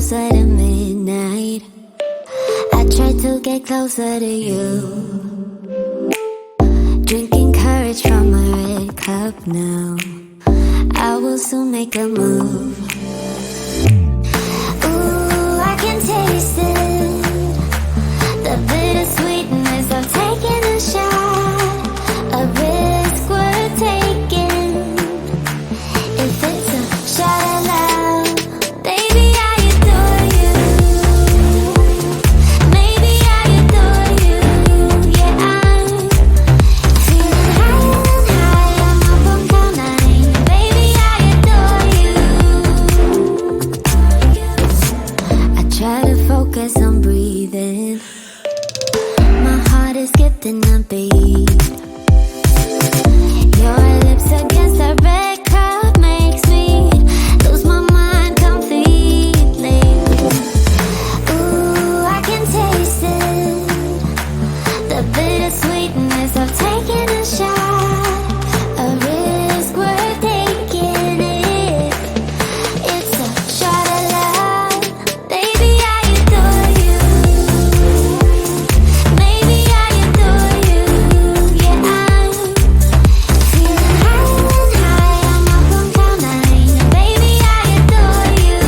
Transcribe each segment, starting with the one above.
closer to midnight. I try to get closer to you. Drinking courage from a red cup now. I will soon make a move. Ooh, I can taste it. The bittersweetness of taking a shot. A risk worth taking. If it's a shot of love, baby, I adore you. Maybe I adore you. Yeah, I'm feeling higher and higher. I'm up on cloud nine. Baby, I adore you. I try to focus on breathing. My heart is skipping a beat. Your lips against a red cup makes me lose my mind completely. Ooh, I can taste it. The bittersweetness of taking a shot. A risk worth taking it. It's a shot of love. Baby, I adore you. Maybe I adore you. Yeah, I'm feeling higher and higher. I'm up on cloud nine. Baby, I adore you.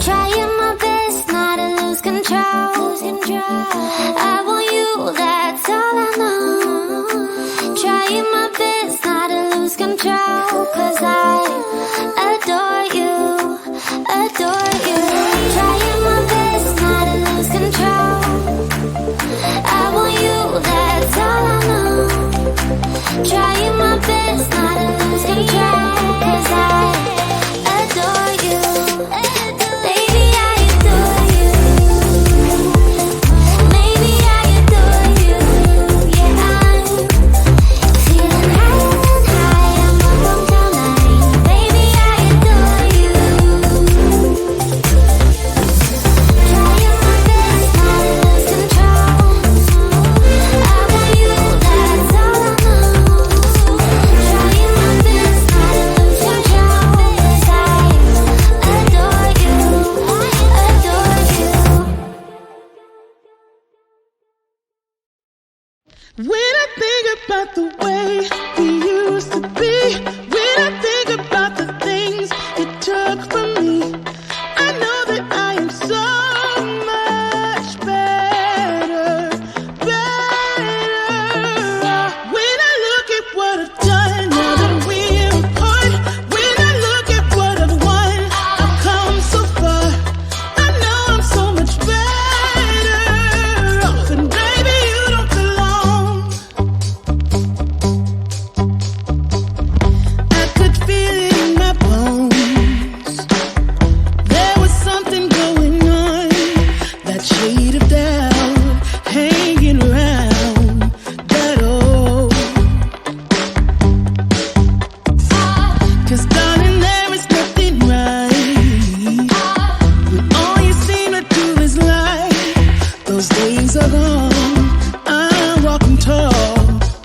Trying my best not to lose control. I want you, that's all I know. Trying my best not to lose control. 'Cause I adore you, adore you. Trying my best not to lose control. I want you, that's all I know. Trying my best not to lose control. 'Cause I adore you. Baby, I adore you. Maybe I adore you. Yeah, I'm feeling higher and higher. I'm up on cloud nine. Baby, I adore you. Trying my best not to lose control. I want you, that's all I know. Trying my best not to lose control. 'Cause I adore you, adore you. When I think about the way we used to be, when I think about the things you took from me, I know that I am so much better, better. When I look at what I've done, now that we're apart, when I look at what I've won, I've come so far. I know I'm so much better off, and baby, you don't belong. I could feel it in my bones. There was something going on, that shade of doubt hanging around that old. 'Cause darling, there is nothing right when all you seem to do is lie. Those days are gone. I'm walking tall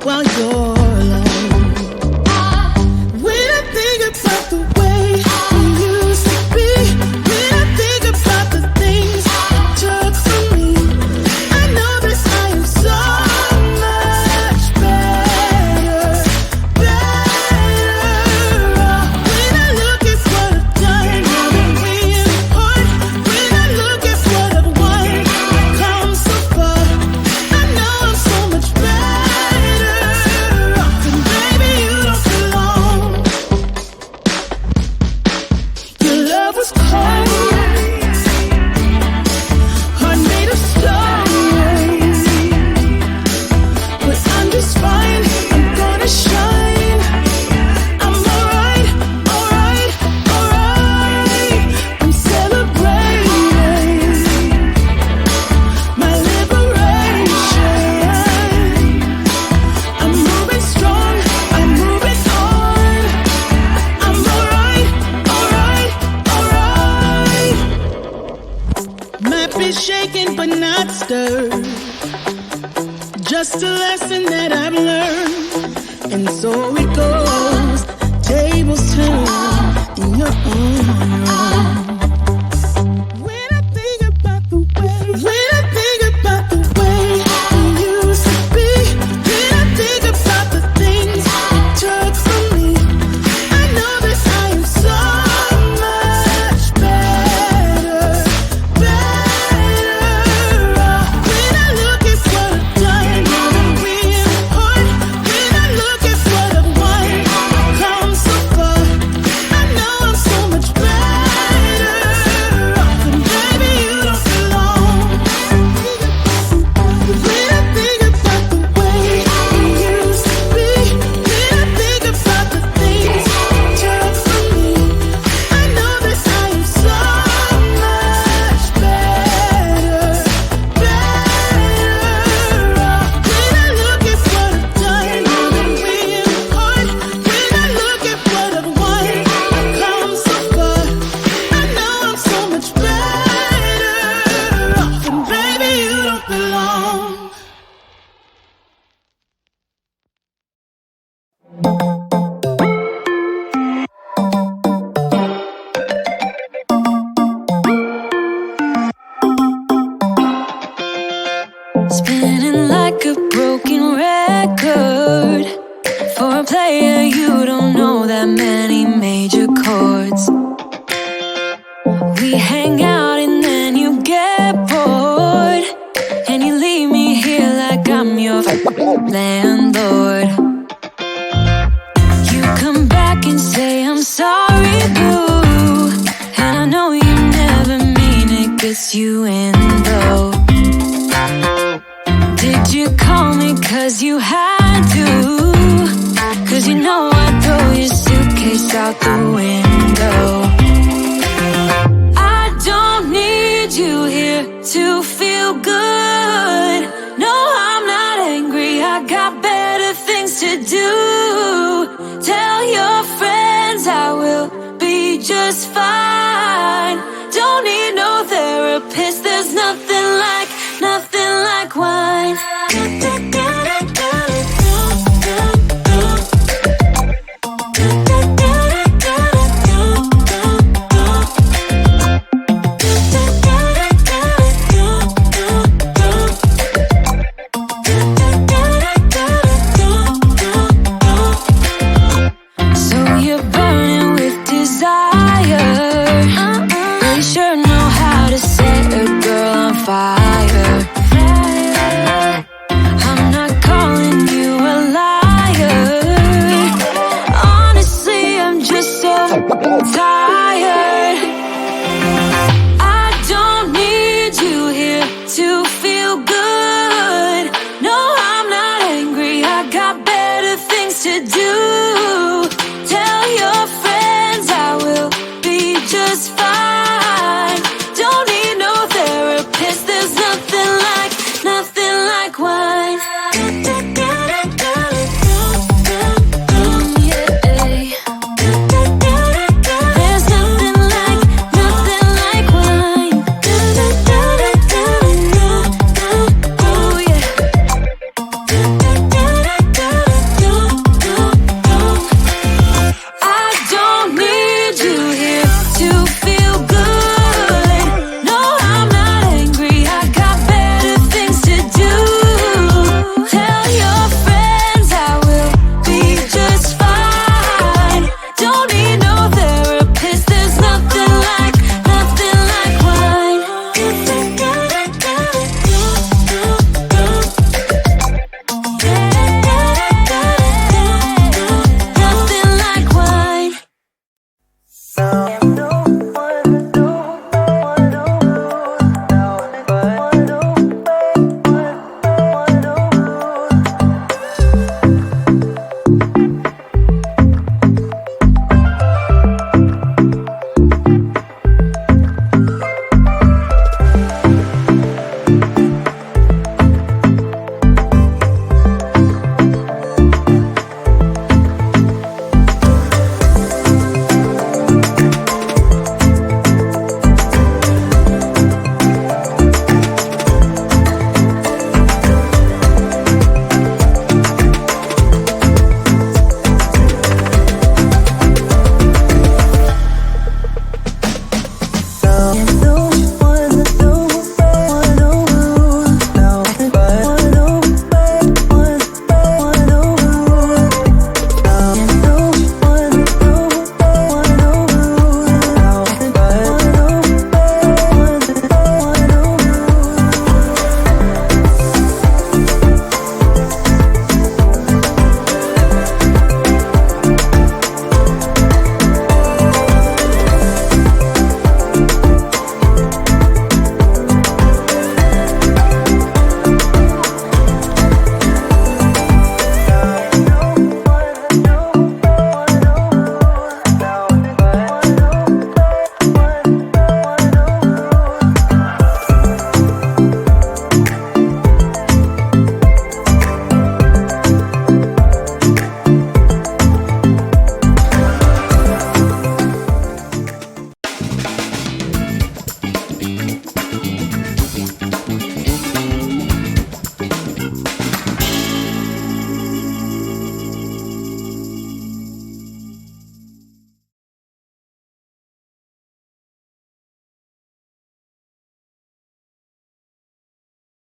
while you're alone. When I think about the way we used to be, when I think about the things you took from me, I know that I am so much better, better off. When I look at what I've done, now that we're apart, when I look at what I've won, I've come so far. not stirred. Just a lesson that I've learned. And so it goes, tables turn, and you're on your own. When I think about the way we used to be, when I think about the things you took from me, I know that I am so much better off. When I look at what I've done, I'm really hurt. When I look at what I've won, I've come so far. I know I'm so much better off, and baby, you don't belong. When I think about the way we used to be, when I think about the things you took from me, I know that I am so much better off. When I look at what I've done, I'm really hurt. When I look at what I've won, I've come so far. I know I'm so much better off, and baby, you don't belong. Spinning like a broken record. For a player, you don't know that many major chords. We hang out and then you get bored, and you leave me here like I'm your landlord. You come back and say I'm sorry, boo, and I know you never mean it, gets you in though. Did you call me cause you had to? Cause you know I'd throw your suitcase out the window. I don't need you here to feel good. No, I'm not angry, I got better things to do. Tell your friends I will be just fine. Don't need no therapist, there's nothing like